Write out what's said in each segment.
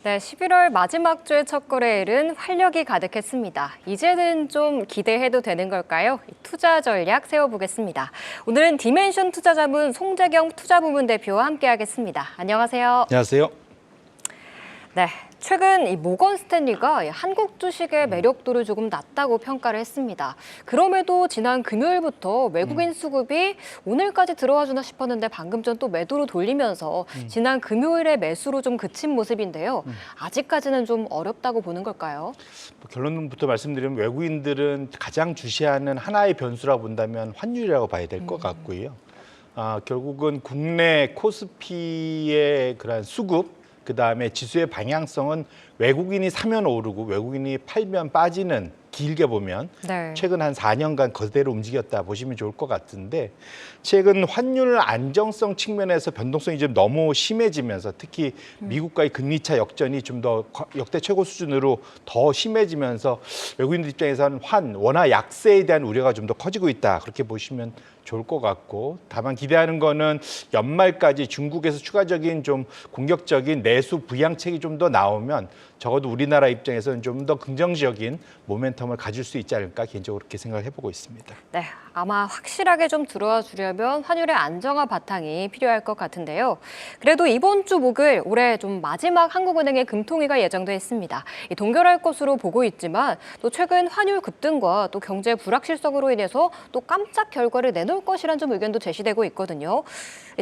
네, 11월 마지막 주의 첫 거래일은 활력이 가득했습니다. 이제는 좀 기대해도 되는 걸까요? 투자 전략 세워보겠습니다. 오늘은 디멘션 투자자문 송재경 투자부문 대표와 함께하겠습니다. 안녕하세요. 안녕하세요. 네, 최근 이 모건 스탠리가 한국 주식의 매력도를 조금 낮다고 평가를 했습니다. 그럼에도 지난 금요일부터 외국인 수급이 오늘까지 들어와 주나 싶었는데 방금 전 또 매도로 돌리면서 지난 금요일에 매수로 좀 그친 모습인데요. 아직까지는 좀 어렵다고 보는 걸까요? 결론부터 말씀드리면 외국인들은 가장 주시하는 하나의 변수라고 본다면 환율이라고 봐야 될 것 같고요. 결국은 국내 코스피의 그런 수급, 그다음에 지수의 방향성은 외국인이 사면 오르고 외국인이 팔면 빠지는, 길게 보면 네. 최근 한 4년간 그대로 움직였다 보시면 좋을 것 같은데, 최근 환율 안정성 측면에서 변동성이 좀 너무 심해지면서 특히 미국과의 금리차 역전이 좀 더 역대 최고 수준으로 더 심해지면서 외국인들 입장에서는 원화 약세에 대한 우려가 좀 더 커지고 있다, 그렇게 보시면 좋을 것 같고, 다만 기대하는 거는 연말까지 중국에서 추가적인 좀 공격적인 내수 부양책이 좀 더 나오면 적어도 우리나라 입장에서는 좀 더 긍정적인 모멘텀을 가질 수 있지 않을까, 개인적으로 그렇게 생각을 해보고 있습니다. 네, 아마 확실하게 좀 들어와 주려면 환율의 안정화 바탕이 필요할 것 같은데요. 그래도 이번 주 목요일 올해 좀 마지막 한국은행의 금통위가 예정돼 있습니다. 동결할 것으로 보고 있지만 또 최근 환율 급등과 또 경제 불확실성으로 인해서 또 깜짝 결과를 내놓을 것이란 좀 의견도 제시되고 있거든요.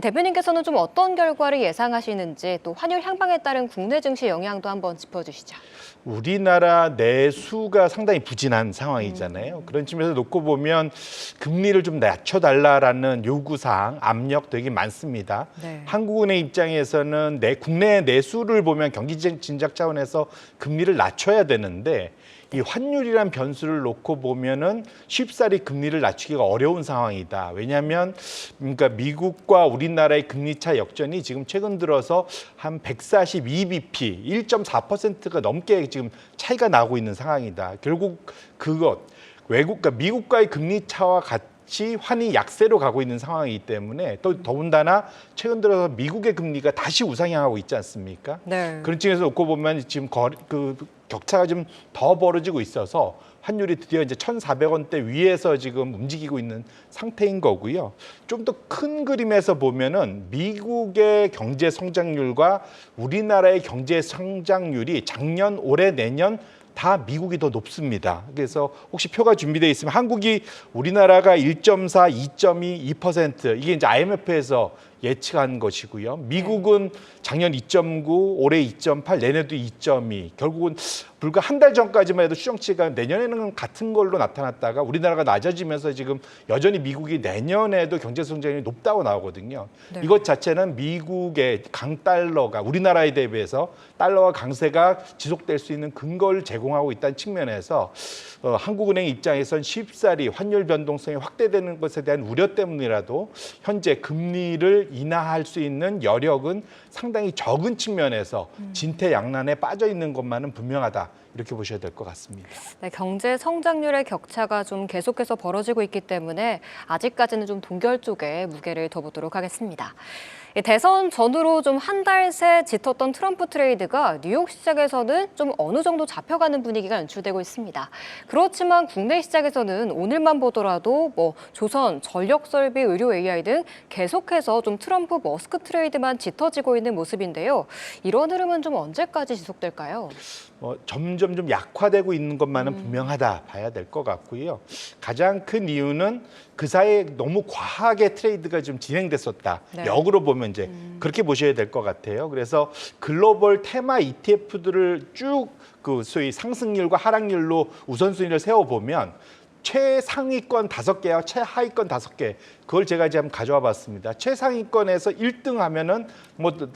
대표님께서는 좀 어떤 결과를 예상하시는지, 또 환율 향방에 따른 국내 증시 영향도 한번 짚어주시죠. 우리나라 내수가 상당히 부진한 상황이잖아요. 그런 측면에서 놓고 보면 금리를 좀 낮춰달라라는 요구사항, 압력 되게 많습니다. 네. 한국은행 입장에서는 국내 내수를 보면 경기 진작 차원에서 금리를 낮춰야 되는데, 이 환율이란 변수를 놓고 보면은 쉽사리 금리를 낮추기가 어려운 상황이다. 왜냐하면 그러니까 미국과 우리나라의 금리차 역전이 지금 최근 들어서 한 142bp, 1.4%가 넘게 지금 차이가 나고 있는 상황이다. 결국 그러니까 미국과의 금리차와 같이 환이 약세로 가고 있는 상황이기 때문에, 또 더군다나 최근 들어서 미국의 금리가 다시 우상향하고 있지 않습니까? 네. 그런 측에서 놓고 보면 지금 격차가 좀 더 벌어지고 있어서 환율이 드디어 이제 1,400원대 위에서 지금 움직이고 있는 상태인 거고요. 좀 더 큰 그림에서 보면은 미국의 경제 성장률과 우리나라의 경제 성장률이 작년, 올해, 내년 다 미국이 더 높습니다. 그래서 혹시 표가 준비되어 있으면 우리나라가 1.4, 2.2, 2% 이게 이제 IMF에서 예측한 것이고요. 미국은 작년 2.9, 올해 2.8, 내년도 2.2. 결국은 불과 한 달 전까지만 해도 추정치가 내년에는 같은 걸로 나타났다가 우리나라가 낮아지면서 지금 여전히 미국이 내년에도 경제 성장률이 높다고 나오거든요. 네. 이것 자체는 미국의 강달러가 우리나라에 대비해서 달러와 강세가 지속될 수 있는 근거를 제공하고 있다는 측면에서 한국은행 입장에선 쉽사리 환율 변동성이 확대되는 것에 대한 우려 때문이라도 현재 금리를 인하할 수 있는 여력은 상당히 적은 측면에서 진퇴양난에 빠져 있는 것만은 분명하다, 이렇게 보셔야 될 것 같습니다. 네, 경제 성장률의 격차가 좀 계속해서 벌어지고 있기 때문에 아직까지는 좀 동결 쪽에 무게를 둬보도록 하겠습니다. 대선 전후로 좀 한 달 새 짙었던 트럼프 트레이드가 뉴욕 시장에서는 좀 어느 정도 잡혀가는 분위기가 연출되고 있습니다. 그렇지만 국내 시장에서는 오늘만 보더라도 조선, 전력설비, 의료 AI 등 계속해서 좀 트럼프 머스크 트레이드만 짙어지고 있는 모습인데요. 이런 흐름은 좀 언제까지 지속될까요? 점점 좀 약화되고 있는 것만은 분명하다 봐야 될 것 같고요. 가장 큰 이유는 그 사이에 너무 과하게 트레이드가 좀 진행됐었다. 네. 역으로 보면 이제 그렇게 보셔야 될 것 같아요. 그래서 글로벌 테마 ETF들을 쭉 소위 상승률과 하락률로 우선순위를 세워보면 최상위권 5개와 최하위권 5개, 그걸 제가 이제 한번 가져와 봤습니다. 최상위권에서 1등 하면은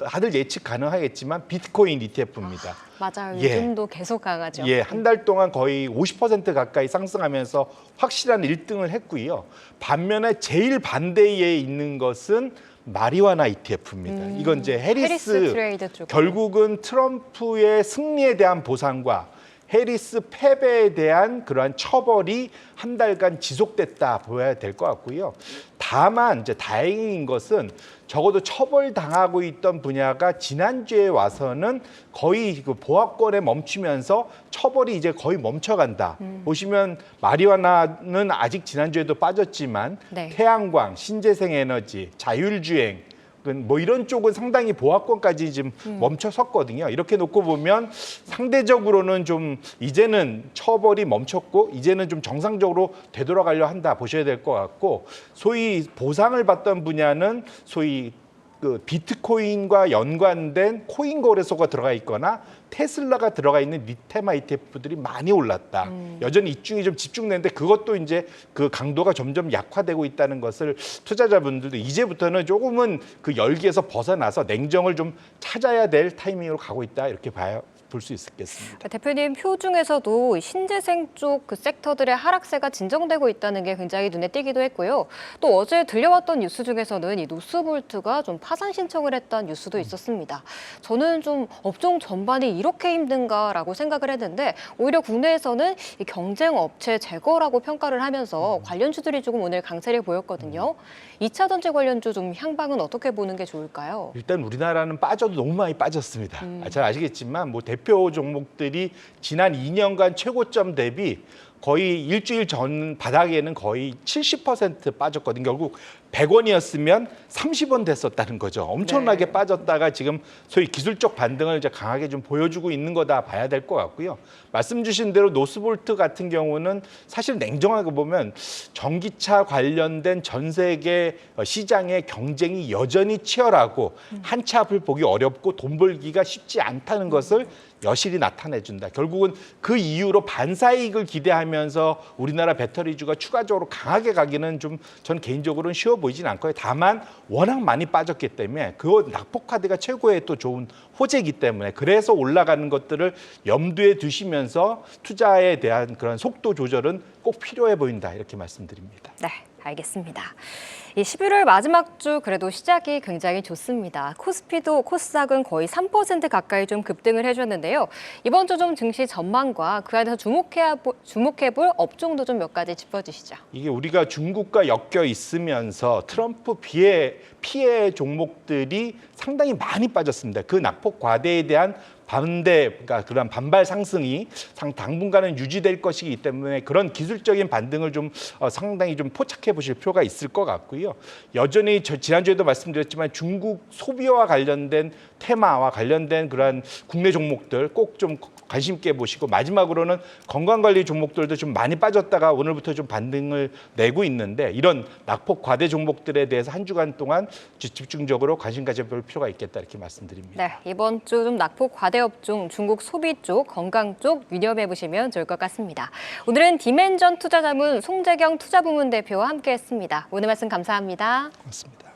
다들 예측 가능하겠지만 비트코인 ETF입니다. 맞아요. 예. 요즘도 계속 강하죠. 예, 한 달 동안 거의 50% 가까이 상승하면서 확실한 1등을 했고요. 반면에 제일 반대에 있는 것은 마리화나 ETF입니다. 이건 이제 해리스 트레이드 쪽. 결국은 트럼프의 승리에 대한 보상과 해리스 패배에 대한 그러한 처벌이 한 달간 지속됐다 보여야 될 것 같고요. 다만 이제 다행인 것은 적어도 처벌당하고 있던 분야가 지난주에 와서는 거의 그 보합권에 멈추면서 처벌이 이제 거의 멈춰간다. 보시면 마리화나는 아직 지난주에도 빠졌지만 네. 태양광, 신재생에너지, 자율주행 뭐 이런 쪽은 상당히 보합권까지 지금 멈춰섰거든요. 이렇게 놓고 보면 상대적으로는 좀 이제는 처벌이 멈췄고 이제는 좀 정상적으로 되돌아가려 한다 보셔야 될 것 같고, 소위 보상을 받던 분야는 소위 그 비트코인과 연관된 코인 거래소가 들어가 있거나 테슬라가 들어가 있는 리테마 ETF들이 많이 올랐다. 여전히 이중에 좀 집중되는데 그것도 이제 그 강도가 점점 약화되고 있다는 것을 투자자분들도 이제부터는 조금은 그 열기에서 벗어나서 냉정을 좀 찾아야 될 타이밍으로 가고 있다, 이렇게 볼 수 있겠습니다. 대표님, 표 중에서도 신재생 쪽 그 섹터들의 하락세가 진정되고 있다는 게 굉장히 눈에 띄기도 했고요. 또 어제 들려왔던 뉴스 중에서는 이 노스볼트가 좀 파산 신청을 했던 뉴스도 있었습니다. 저는 좀 업종 전반이 이렇게 힘든가라고 생각을 했는데 오히려 국내에서는 이 경쟁 업체 제거라고 평가를 하면서 관련주들이 조금 오늘 강세를 보였거든요. 2차 전지 관련주 좀 향방은 어떻게 보는 게 좋을까요? 일단 우리나라는 빠져도 너무 많이 빠졌습니다. 잘 아시겠지만 뭐 대표 종목들이 지난 2년간 최고점 대비 거의 일주일 전 바닥에는 거의 70% 빠졌거든요. 결국 100원이었으면 30원 됐었다는 거죠. 엄청나게 네. 빠졌다가 지금 소위 기술적 반등을 이제 강하게 좀 보여주고 있는 거다 봐야 될 것 같고요. 말씀 주신 대로 노스볼트 같은 경우는 사실 냉정하게 보면 전기차 관련된 전 세계 시장의 경쟁이 여전히 치열하고 한 치 앞을 보기 어렵고 돈 벌기가 쉽지 않다는 것을 여실히 나타내준다. 결국은 그 이유로 반사이익을 기대하면서 우리나라 배터리주가 추가적으로 강하게 가기는 좀 저는 개인적으로는 쉬워 보이진 않고요. 다만 워낙 많이 빠졌기 때문에 그 낙폭카드가 최고의 또 좋은 호재이기 때문에 그래서 올라가는 것들을 염두에 두시면서 투자에 대한 그런 속도 조절은 꼭 필요해 보인다, 이렇게 말씀드립니다. 네, 알겠습니다. 이 11월 마지막 주 그래도 시작이 굉장히 좋습니다. 코스피도 코스닥은 거의 3% 가까이 좀 급등을 해줬는데요. 이번 주 좀 증시 전망과 그 안에서 주목해볼 업종도 좀 몇 가지 짚어주시죠. 이게 우리가 중국과 엮여 있으면서 트럼프 피해 종목들이 상당히 많이 빠졌습니다. 그 낙폭 과대에 대한 그러니까 그런 반발 상승이 당분간은 유지될 것이기 때문에 그런 기술적인 반등을 좀 상당히 좀 포착해 보실 필요가 있을 것 같고요. 여전히 지난주에도 말씀드렸지만 중국 소비와 관련된 테마와 관련된 그러한 국내 종목들 꼭 좀 관심 있게 보시고, 마지막으로는 건강관리 종목들도 좀 많이 빠졌다가 오늘부터 좀 반등을 내고 있는데 이런 낙폭 과대 종목들에 대해서 한 주간 동안 집중적으로 관심 가져볼 필요가 있겠다, 이렇게 말씀드립니다. 네, 이번 주 좀 낙폭 과대 업종 중국 소비 쪽, 건강 쪽 유념해 보시면 좋을 것 같습니다. 오늘은 디멘전 투자자문 송재경 투자부문 대표와 함께했습니다. 오늘 말씀 감사합니다. 고맙습니다.